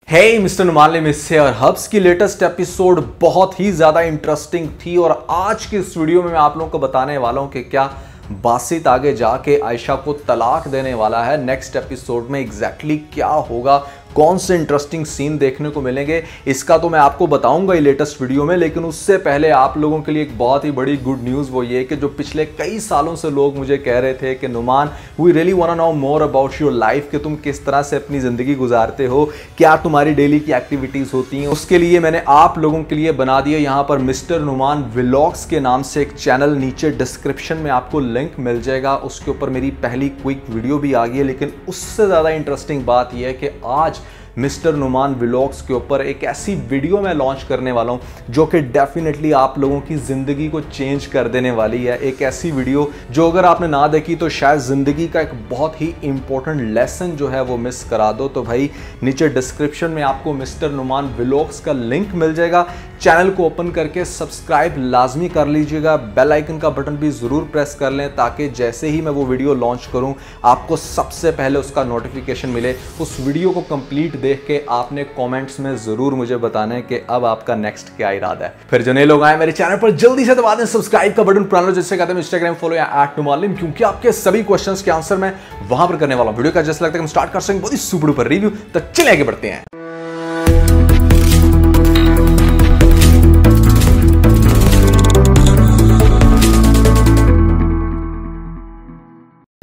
हे mister Numan से और hubs की लेटेस्ट एपिसोड बहुत ही ज्यादा इंटरेस्टिंग थी और आज की इस वीडियो में मैं आप लोगों को बताने वाला हूं कि क्या बासित आगे जाके आयशा को तलाक देने वाला है। नेक्स्ट एपिसोड में एग्जैक्टली क्या होगा, कौन से इंटरेस्टिंग सीन देखने को मिलेंगे, इसका तो मैं आपको बताऊंगा ही लेटेस्ट वीडियो में। लेकिन उससे पहले आप लोगों के लिए एक बहुत ही बड़ी गुड न्यूज़ वो ये कि जो पिछले कई सालों से लोग मुझे कह रहे थे कि नुमान we really want to know more about your life, कि तुम किस तरह से अपनी ज़िंदगी गुजारते हो, क्या तुम्हारी डेली की एक्टिविटीज़ होती हैं। उसके लिए मैंने आप लोगों के लिए बना दिया यहाँ पर मिस्टर नुमान व्लॉग्स के नाम से एक चैनल। नीचे डिस्क्रिप्शन में आपको लिंक मिल जाएगा, उसके ऊपर मेरी पहली क्विक वीडियो भी आ गई है। लेकिन उससे ज़्यादा इंटरेस्टिंग बात यह है कि आज मिस्टर नुमान व्लॉग्स के ऊपर एक ऐसी वीडियो मैं लॉन्च करने वाला हूं जो कि डेफिनेटली आप लोगों की ज़िंदगी को चेंज कर देने वाली है। एक ऐसी वीडियो जो अगर आपने ना देखी तो शायद ज़िंदगी का एक बहुत ही इंपॉर्टेंट लेसन जो है वो मिस करा दो। तो भाई नीचे डिस्क्रिप्शन में आपको मिस्टर नुमान व्लॉग्स का लिंक मिल जाएगा। चैनल को ओपन करके सब्सक्राइब लाजमी कर लीजिएगा, बेल आइकन का बटन भी ज़रूर प्रेस कर लें ताकि जैसे ही मैं वो वीडियो लॉन्च करूं आपको सबसे पहले उसका नोटिफिकेशन मिले। उस वीडियो को कंप्लीट देख के आपने कमेंट्स में जरूर मुझे बताना है कि अब आपका नेक्स्ट क्या इरादा है। फिर जो नए लोग आए मेरे चैनल पर जल्दी से दबा दें सब्सक्राइब का बटन, पुराना जैसे कहते हैं इंस्टाग्राम फॉलो या @नुमान, क्योंकि आपके सभी क्वेश्चंस के आंसर मैं वहां पर करने वाला हूं। वीडियो का जैसा लगता है हम स्टार्ट कर सकें बहुत ही सुपर डुपर रिव्यू, तो चलिए आगे बढ़ते हैं।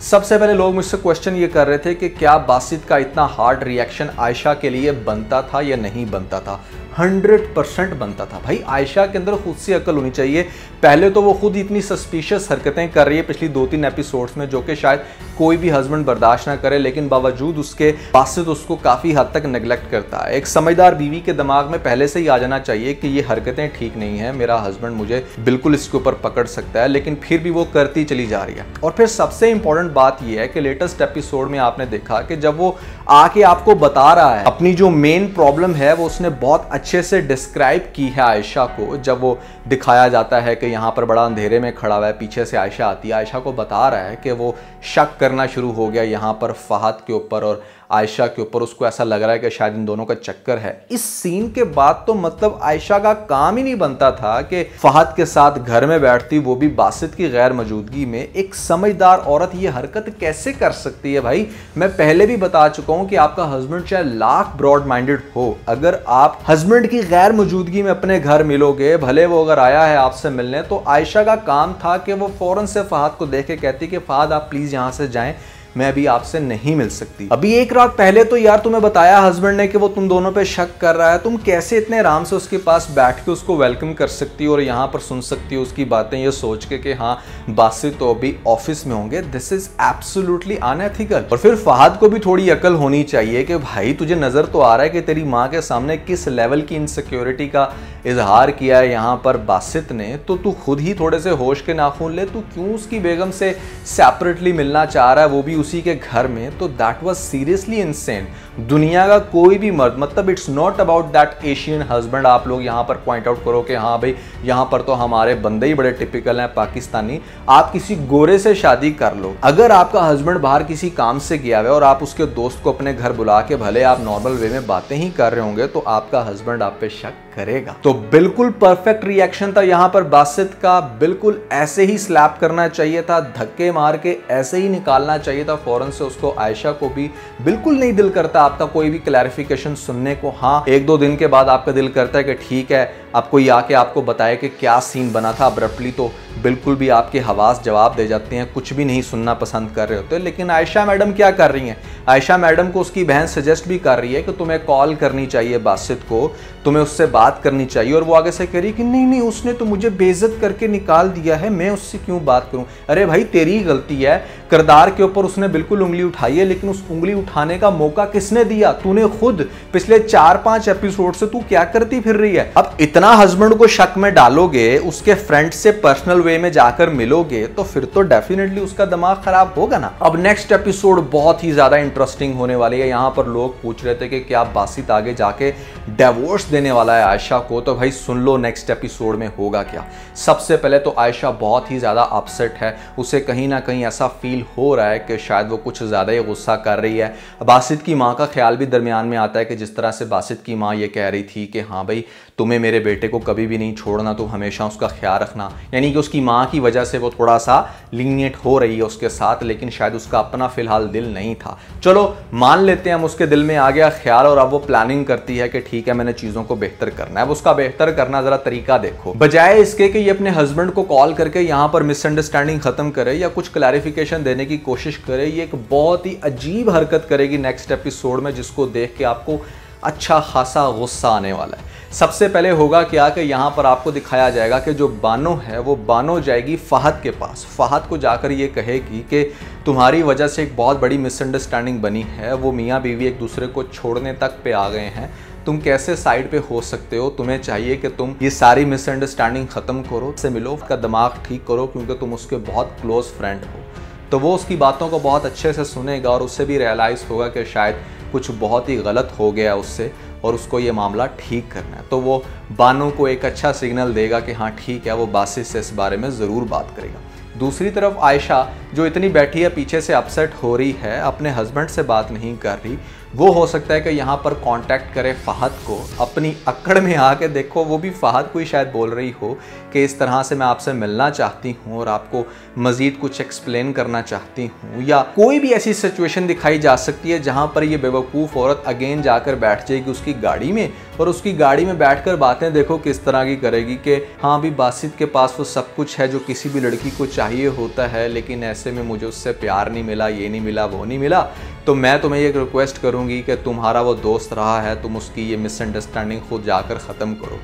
सबसे पहले लोग मुझसे क्वेश्चन ये कर रहे थे कि क्या बासित का इतना हार्ड रिएक्शन आयशा के लिए बनता था या नहीं बनता था। 100% बनता था। भाई आयशा के अंदर खुद से अकल होनी चाहिए। पहले तो वो खुद इतनी सस्पिशियस हरकतें कर रही है पिछली 2-3 एपिसोड्स में जो कि शायद कोई भी हस्बैंड बर्दाश्त ना करे, लेकिन बावजूद उसके बासित उसको काफ़ी हद तक नेग्लेक्ट करता है। एक समझदार बीवी के दिमाग में पहले से ही आ जाना चाहिए कि ये हरकतें ठीक नहीं है, मेरा हस्बैंड मुझे बिल्कुल इसके ऊपर पकड़ सकता है, लेकिन फिर भी वो करती चली जा रही है। और फिर सबसे इंपॉर्टेंट बात यह है कि लेटेस्ट एपिसोड में आपने देखा कि जब वो आके आपको बता रहा है अपनी जो मेन प्रॉब्लम है वो उसने बहुत अच्छे से डिस्क्राइब की है आयशा को। जब वो दिखाया जाता है कि यहाँ पर बड़ा अंधेरे में खड़ा हुआ है, पीछे से आयशा आती है, आयशा को बता रहा है कि वो शक करना शुरू हो गया यहाँ पर फहद के ऊपर और आयशा के ऊपर। उसको ऐसा लग रहा है कि शायद इन दोनों का चक्कर है। इस सीन के बाद तो मतलब आयशा का काम ही नहीं बनता था कि फहद के साथ घर में बैठती, वो भी बासित की गैर मौजूदगी में। एक समझदार औरत ये हरकत कैसे कर सकती है। भाई मैं पहले भी बता चुका हूं कि आपका हस्बैंड चाहे लाख ब्रॉड माइंडेड हो, अगर आप हस्बैंड की गैर मौजूदगी में अपने घर मिलोगे, भले वो अगर आया है आपसे मिलने, तो आयशा का काम था कि वो फौरन से फहद को देख के कहती कि फहद आप प्लीज यहां से जाएं, मैं अभी आपसे नहीं मिल सकती। अभी एक रात पहले तो यार तुम्हें बताया हस्बैंड ने कि वो तुम दोनों पे शक कर रहा है, तुम कैसे इतने आराम से उसके पास बैठ के उसको वेलकम कर सकती हो और यहाँ पर सुन सकती हो उसकी बातें, ये सोच के कि हाँ बासित तो अभी ऑफिस में होंगे। This is absolutely unethical. और फिर फहद को भी थोड़ी अकल होनी चाहिए कि भाई तुझे नजर तो आ रहा है कि तेरी माँ के सामने किस लेवल की इनसिक्योरिटी का इजहार किया है यहाँ पर बासित ने, तो तू खुद ही थोड़े से होश के नाखून ले। तू क्यों उसकी बेगम से सेपरेटली मिलना चाह रहा है, वो भी उसी के घर में? तो दैट वाज सीरियसली इनसेन। दुनिया का कोई भी मर्द, मतलब it's not about that Asian husband, आप लोग यहाँ पर पॉइंट आउट करो कि हाँ भाई यहाँ पर तो हमारे बंदे ही बड़े टिपिकल हैं पाकिस्तानी। आप किसी गोरे से शादी कर लो, अगर आपका हस्बैंड बाहर किसी काम से गया है और आप उसके दोस्त को अपने घर बुला के भले आप नॉर्मल वे में बातें ही कर रहे होंगे, तो आपका हस्बैंड आप पे शक करेगा। तो बिल्कुल परफेक्ट रिएक्शन था यहाँ पर बासित का। बिल्कुल ऐसे ही स्लैप करना चाहिए था, धक्के मार के ऐसे ही निकालना चाहिए था फौरन से उसको। आयशा को भी बिल्कुल नहीं दिल करता आपका कोई भी क्लैरिफिकेशन सुनने को। हाँ 1-2 दिन के बाद आपका दिल करता है कि ठीक है अब कोई आके आपको बताए कि क्या सीन बना था अब्रप्टली, तो बिल्कुल भी आपके हवास जवाब दे जाते हैं, कुछ भी नहीं सुनना पसंद कर रहे होते। लेकिन आयशा मैडम क्या कर रही हैं? आयशा मैडम को उसकी बहन सजेस्ट भी कर रही है कि तुम्हें कॉल करनी चाहिए बासित को, तुम्हें उससे बात करनी चाहिए। और वो आगे से कह रही कि नहीं नहीं उसने तो मुझे बेइज्जत करके निकाल दिया है, मैं उससे क्यों बात करूं। अरे भाई तेरी गलती है, किरदार के ऊपर उसने बिल्कुल उंगली उठाई है, लेकिन उस उंगली उठाने का मौका किसने दिया? तूने खुद। पिछले 4-5 एपिसोड से तू क्या करती फिर रही है? अब इतना हस्बैंड को शक में डालोगे, उसके फ्रेंड से पर्सनल वे में जाकर मिलोगे, तो फिर तो डेफिनेटली उसका दिमाग खराब होगा ना। अब नेक्स्ट एपिसोड बहुत ही ज्यादा इंटरेस्टिंग होने वाली है। यहाँ पर लोग पूछ रहे थे कि क्या बासित आगे जाके डिवोर्स देने वाला है आयशा को, तो भाई सुन लो नेक्स्ट एपिसोड में होगा क्या। सबसे पहले तो आयशा बहुत ही ज्यादा अपसेट है, उसे कहीं ना कहीं ऐसा फील हो रहा है कि शायद वो कुछ ज्यादा ही गुस्सा कर रही है। बासित की माँ का ख्याल भी दरमियान में आता है कि जिस तरह से बासित की माँ ये कह रही थी कि हाँ भाई तुम्हें मेरे बेटे को कभी भी नहीं छोड़ना, तुम हमेशा उसका ख्याल रखना, यानी कि उसकी माँ की वजह से वो थोड़ा सा लीनिएंट हो रही है उसके साथ, लेकिन शायद उसका अपना फिलहाल दिल नहीं था। चलो मान लेते हैं हम उसके दिल में आ गया ख्याल, और अब वो प्लानिंग करती है कि ठीक है मैंने चीजों को बेहतर करना है। अब उसका बेहतर करना जरा तरीका देखो, बजाय इसके कि ये अपने हस्बैंड को कॉल करके यहाँ पर मिसअंडरस्टैंडिंग खत्म करे या कुछ क्लैरिफिकेशन देने की कोशिश करे, ये एक बहुत ही अजीब हरकत करेगी नेक्स्ट एपिसोड में, जिसको देख के आपको अच्छा खासा गुस्सा आने वाला है। सबसे पहले होगा क्या कि यहाँ पर आपको दिखाया जाएगा कि जो बानो है वो बानो जाएगी फहद के पास, फहद को जाकर ये कहेगी कि तुम्हारी वजह से एक बहुत बड़ी मिसअंडरस्टैंडिंग बनी है, वो मियाँ बीवी एक दूसरे को छोड़ने तक पे आ गए हैं, तुम कैसे साइड पे हो सकते हो, तुम्हें चाहिए कि तुम ये सारी मिसअंडरस्टैंडिंग खत्म करो, से मिलो, उसका दिमाग ठीक करो, क्योंकि तुम उसके बहुत क्लोज फ्रेंड हो। तो वो उसकी बातों को बहुत अच्छे से सुनेगा और उससे भी रियलाइज़ होगा कि शायद कुछ बहुत ही गलत हो गया उससे और उसको ये मामला ठीक करना है। तो वो बानो को एक अच्छा सिग्नल देगा कि हाँ ठीक है, वो बासित से इस बारे में ज़रूर बात करेगा। दूसरी तरफ आयशा जो इतनी बैठी है पीछे से अपसेट हो रही है, अपने हस्बैंड से बात नहीं कर रही, वो हो सकता है कि यहाँ पर कांटेक्ट करे फहद को, अपनी अक्कड़ में आके देखो वो भी फहद को ही शायद बोल रही हो कि इस तरह से मैं आपसे मिलना चाहती हूँ और आपको मज़ीद कुछ एक्सप्लेन करना चाहती हूँ, या कोई भी ऐसी सिचुएशन दिखाई जा सकती है जहाँ पर ये बेवकूफ़ औरत अगेन जाकर बैठ जाएगी उसकी गाड़ी में, और उसकी गाड़ी में बैठकर बातें देखो किस तरह की करेगी कि हाँ भी बासित के पास वो सब कुछ है जो किसी भी लड़की को चाहिए होता है, लेकिन ऐसे में मुझे उससे प्यार नहीं मिला, ये नहीं मिला, वो नहीं मिला, तो मैं तुम्हें एक रिक्वेस्ट करूंगी कि तुम्हारा वो दोस्त रहा है, तुम उसकी ये मिसअंडरस्टैंडिंग खुद जाकर ख़त्म करो।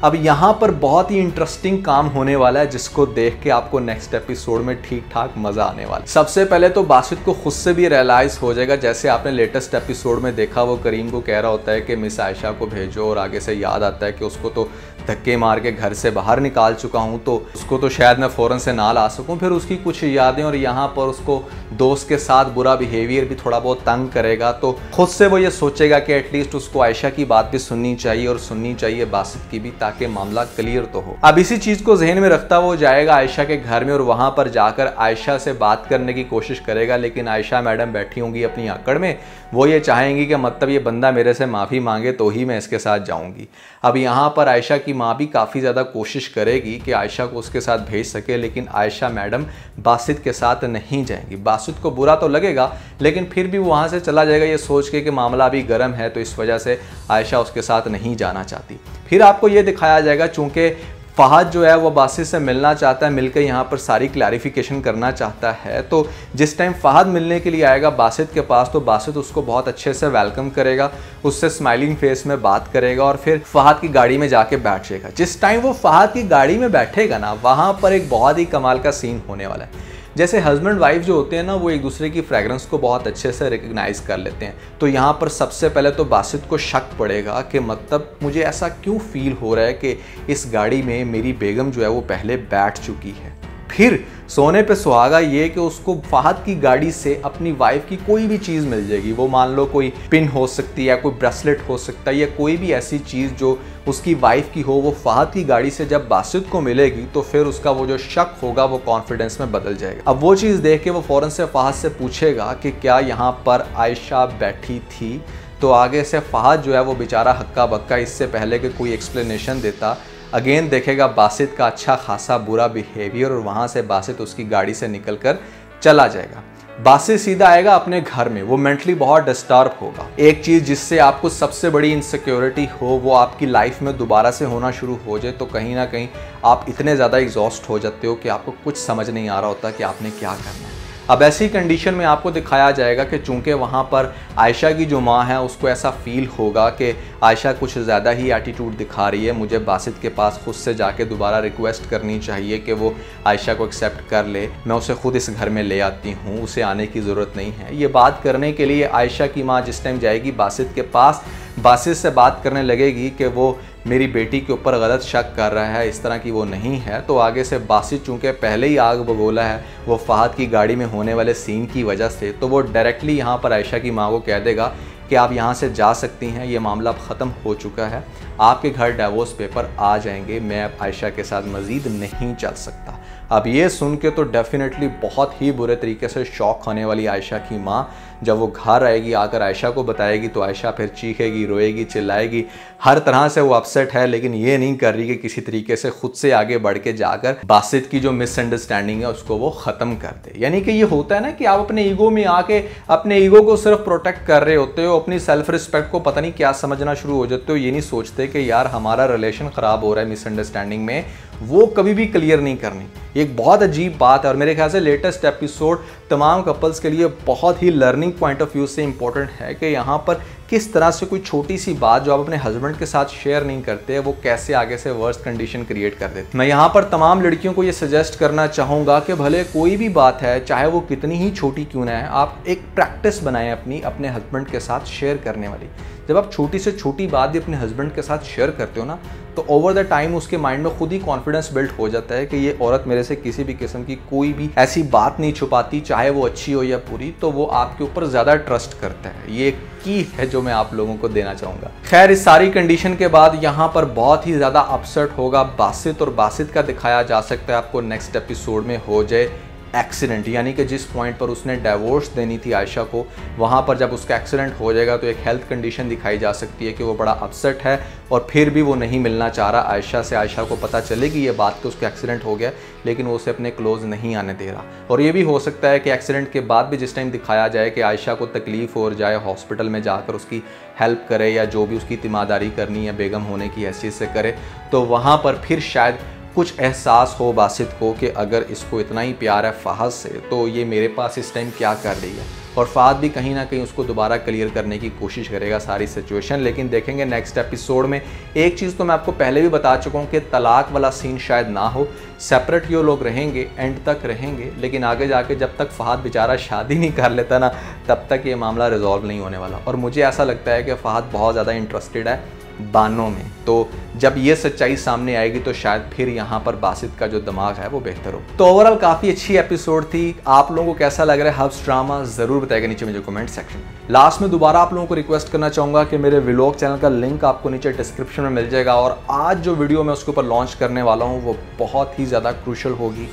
अब यहाँ पर बहुत ही इंटरेस्टिंग काम होने वाला है, जिसको देख के आपको नेक्स्ट एपिसोड में ठीक ठाक मज़ा आने वाला है। सबसे पहले तो बासित को खुद से भी रियलाइज़ हो जाएगा, जैसे आपने लेटेस्ट एपिसोड में देखा, वो करीम को कह रहा होता है कि मिस आयशा को भेजो, और आगे से याद आता है कि उसको तो धक्के मार के घर से बाहर निकाल चुका हूँ, तो उसको तो शायद मैं फ़ौरन से ना ला सकूँ। फिर उसकी कुछ यादें, और यहाँ पर उसको दोस्त के साथ बुरा बिहेवियर भी थोड़ा बहुत तंग करेगा, तो खुद से वो ये सोचेगा कि एटलीस्ट उसको आयशा की बात भी सुननी चाहिए, और सुननी चाहिए बासित की भी, ताकि मामला क्लियर तो हो। अब इसी चीज़ को जहन में रखता वो जाएगा आयशा के घर में, और वहाँ पर जाकर आयशा से बात करने की कोशिश करेगा, लेकिन आयशा मैडम बैठी होंगी अपनी आकड़ में, वो ये चाहेंगी कि मतलब ये बंदा मेरे से माफ़ी मांगे तो ही मैं इसके साथ जाऊँगी। अब यहाँ पर आयशा की माँ भी काफ़ी ज़्यादा कोशिश करेगी कि आयशा को उसके साथ भेज सके, लेकिन आयशा मैडम बासित के साथ नहीं जाएंगी। बासित को बुरा तो लगेगा, लेकिन फिर भी वो वहाँ से चला जाएगा ये सोच के कि मामला अभी गर्म है, तो इस वजह से आयशा उसके साथ नहीं जाना चाहती। फिर आपको ये दिखाया जाएगा चूँकि फहद जो है वो बासित से मिलना चाहता है, मिलकर यहाँ पर सारी क्लैरिफिकेशन करना चाहता है, तो जिस टाइम फहद मिलने के लिए आएगा बासित के पास, तो बासित उसको बहुत अच्छे से वेलकम करेगा, उससे स्माइलिंग फेस में बात करेगा, और फिर फहद की गाड़ी में जाके बैठ जाएगा। जिस टाइम वो फहद की गाड़ी में बैठेगा ना, वहाँ पर एक बहुत ही कमाल का सीन होने वाला है। जैसे हस्बैंड वाइफ जो होते हैं ना, वो एक दूसरे की फ्रेगरेंस को बहुत अच्छे से रिकग्नाइज कर लेते हैं, तो यहाँ पर सबसे पहले तो बासित को शक पड़ेगा कि मतलब मुझे ऐसा क्यों फील हो रहा है कि इस गाड़ी में मेरी बेगम जो है वो पहले बैठ चुकी है। फिर सोने पे सुहागा ये कि उसको फहद की गाड़ी से अपनी वाइफ की कोई भी चीज़ मिल जाएगी, वो मान लो कोई पिन हो सकती है, या कोई ब्रेसलेट हो सकता है, या कोई भी ऐसी चीज़ जो उसकी वाइफ की हो, वो फहद की गाड़ी से जब बासित को मिलेगी, तो फिर उसका वो जो शक होगा वो कॉन्फिडेंस में बदल जाएगा। अब वो चीज़ देख के वो फ़ौरन से फहद से पूछेगा कि क्या यहाँ पर आयशा बैठी थी, तो आगे से फहद जो है वो बेचारा हक्का बक्का, इससे पहले कि कोई एक्सप्लेनेशन देता, अगेन देखेगा बासित का अच्छा खासा बुरा बिहेवियर, और वहाँ से बासित उसकी गाड़ी से निकलकर चला जाएगा। बासित सीधा आएगा अपने घर में, वो मेंटली बहुत डिस्टर्ब होगा। एक चीज़ जिससे आपको सबसे बड़ी इनसिक्योरिटी हो, वो आपकी लाइफ में दोबारा से होना शुरू हो जाए, तो कहीं ना कहीं आप इतने ज़्यादा एग्जॉस्ट हो जाते हो कि आपको कुछ समझ नहीं आ रहा होता कि आपने क्या करना है। अब ऐसी कंडीशन में आपको दिखाया जाएगा कि चूंकि वहाँ पर आयशा की जो माँ है उसको ऐसा फील होगा कि आयशा कुछ ज़्यादा ही एटीट्यूड दिखा रही है, मुझे बासित के पास खुद से जाके दोबारा रिक्वेस्ट करनी चाहिए कि वो आयशा को एक्सेप्ट कर ले, मैं उसे खुद इस घर में ले आती हूँ, उसे आने की ज़रूरत नहीं है। ये बात करने के लिए आयशा की माँ जिस टाइम जाएगी बासित के पास, बासित से बात करने लगेगी कि वो मेरी बेटी के ऊपर गलत शक कर रहा है, इस तरह की वो नहीं है, तो आगे से बासित चूँकि पहले ही आग बगोला है वो फ़हद की गाड़ी में होने वाले सीन की वजह से, तो वो डायरेक्टली यहाँ पर आयशा की माँ को कह देगा कि आप यहाँ से जा सकती हैं, ये मामला अब ख़त्म हो चुका है, आपके घर डिवोर्स पेपर आ जाएंगे, मैं अब आयशा के साथ मज़ीद नहीं चल सकता। अब ये सुन के तो डेफिनेटली बहुत ही बुरे तरीके से शॉक होने वाली आयशा की माँ, जब वो घर आएगी आकर आयशा को बताएगी तो आयशा फिर चीखेगी, रोएगी, चिल्लाएगी, हर तरह से वो अपसेट है, लेकिन ये नहीं कर रही कि किसी तरीके से खुद से आगे बढ़ के जाकर बासित की जो मिसअंडरस्टैंडिंग है उसको वो ख़त्म कर दे। यानी कि ये होता है ना कि आप अपने ईगो में आके अपने ईगो को सिर्फ प्रोटेक्ट कर रहे होते हो, अपनी सेल्फ रिस्पेक्ट को पता नहीं क्या समझना शुरू हो जाते हो, ये नहीं सोचते कि यार हमारा रिलेशन ख़राब हो रहा है मिसअंडरस्टैंडिंग में, वो कभी भी क्लियर नहीं करनी। ये एक बहुत अजीब बात है और मेरे ख्याल से लेटेस्ट एपिसोड तमाम कपल्स के लिए बहुत ही लर्निंग पॉइंट ऑफ व्यू से इंपॉर्टेंट है कि यहाँ पर किस तरह से कोई छोटी सी बात जो आप अपने हस्बैंड के साथ शेयर नहीं करते वो कैसे आगे से वर्स्ट कंडीशन क्रिएट कर देती। मैं यहाँ पर तमाम लड़कियों को ये सजेस्ट करना चाहूँगा कि भले कोई भी बात है, चाहे वो कितनी ही छोटी क्यों ना है, आप एक प्रैक्टिस बनाएं अपने हस्बैंड के साथ शेयर करने वाली। जब आप छोटी से छोटी बात भी अपने हस्बैंड के साथ शेयर करते हो ना, तो ओवर द टाइम उसके माइंड में खुद ही कॉन्फिडेंस बिल्ड हो जाता है कि ये औरत मेरे से किसी भी किस्म की कोई भी ऐसी बात नहीं छुपाती, चाहे वो अच्छी हो या बुरी, तो वो आपके ऊपर ज़्यादा ट्रस्ट करता है। ये की है जो मैं आप लोगों को देना चाहूँगा। खैर, इस सारी कंडीशन के बाद यहाँ पर बहुत ही ज़्यादा अपसेट होगा बासित, और बासित का दिखाया जा सकता है आपको नेक्स्ट एपिसोड में हो जाए एक्सीडेंट, यानी कि जिस पॉइंट पर उसने डिवोर्स देनी थी आयशा को, वहाँ पर जब उसका एक्सीडेंट हो जाएगा तो एक हेल्थ कंडीशन दिखाई जा सकती है कि वो बड़ा अपसेट है और फिर भी वो नहीं मिलना चाह रहा आयशा से। आयशा को पता चलेगी ये बात कि उसका एक्सीडेंट हो गया, लेकिन वो उसे अपने क्लोज नहीं आने दे रहा। और ये भी हो सकता है कि एक्सीडेंट के बाद भी जिस टाइम दिखाया जाए कि आयशा को तकलीफ़ हो जाए, हॉस्पिटल में जाकर उसकी हेल्प करे या जो भी उसकी तीमारदारी करनी है बेगम होने की हैसियत से करे, तो वहाँ पर फिर शायद कुछ एहसास हो बासित को कि अगर इसको इतना ही प्यार है फ़हद से, तो ये मेरे पास इस टाइम क्या कर रही है। और फ़हद भी कहीं ना कहीं उसको दोबारा क्लियर करने की कोशिश करेगा सारी सिचुएशन। लेकिन देखेंगे नेक्स्ट एपिसोड में। एक चीज़ तो मैं आपको पहले भी बता चुका हूँ कि तलाक वाला सीन शायद ना हो, सेपरेट ये लोग रहेंगे, एंड तक रहेंगे, लेकिन आगे जाके जब तक फ़हद बेचारा शादी नहीं कर लेता ना, तब तक ये मामला रिजॉल्व नहीं होने वाला। और मुझे ऐसा लगता है कि फ़हद बहुत ज़्यादा इंटरेस्टेड है बानों में, तो जब ये सच्चाई सामने आएगी तो शायद फिर यहाँ पर बासित का जो दिमाग है वो बेहतर हो। तो ओवरऑल काफ़ी अच्छी एपिसोड थी। आप लोगों को कैसा लग रहा है हब्स ड्रामा, ज़रूर बताएगा नीचे मुझे कमेंट सेक्शन में। लास्ट में दोबारा आप लोगों को रिक्वेस्ट करना चाहूँगा कि मेरे व्लॉग चैनल का लिंक आपको नीचे डिस्क्रिप्शन में मिल जाएगा, और आज जो वीडियो मैं उसके ऊपर लॉन्च करने वाला हूँ वो बहुत ही ज़्यादा क्रूशल होगी,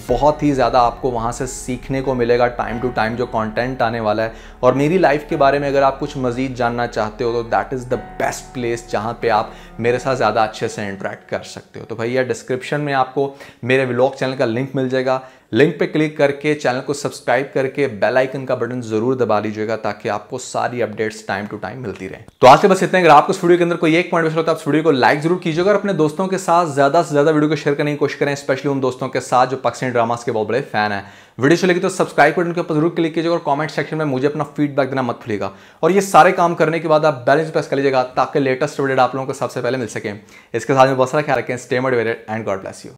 बहुत ही ज़्यादा आपको वहाँ से सीखने को मिलेगा टाइम टू टाइम जो कंटेंट आने वाला है। और मेरी लाइफ के बारे में अगर आप कुछ मज़ीद जानना चाहते हो तो that is the best place जहाँ पे आप मेरे साथ ज़्यादा अच्छे से इंटरेक्ट कर सकते हो। तो भैया डिस्क्रिप्शन में आपको मेरे व्लॉग चैनल का लिंक मिल जाएगा, लिंक पे क्लिक करके चैनल को सब्सक्राइब करके बेल आइकन का बटन जरूर दबा लीजिएगा ताकि आपको सारी अपडेट्स टाइम टू टाइम मिलती रहे। तो आज के बस इतना। अगर आपको इस वीडियो के अंदर कोई एक पॉइंट होता है आप वीडियो को लाइक जरूर कीजिएगा और अपने दोस्तों के साथ ज्यादा से ज्यादा वीडियो को शेयर करने की कोशिश करें, स्पेशली उन दोस्तों के साथ जो पाकिस्तानी ड्रामास के बहुत बड़े फैन है। वीडियो अच्छी लगी तो सब्सक्राइब बटन के ऊपर जरूर क्लिक कीजिएगा और कमेंट सेक्शन में मुझे अपना फीडबैक देना मत भूलिएगा। और ये सारे काम करने के बाद आप बेल आइकन प्रेस कर लीजिएगा ताकि लेटेस्ट अपडेट आप लोगों को सबसे पहले मिल सके। इसके साथ में बहुत सारा ख्याल रखें। Stay motivated and God bless you.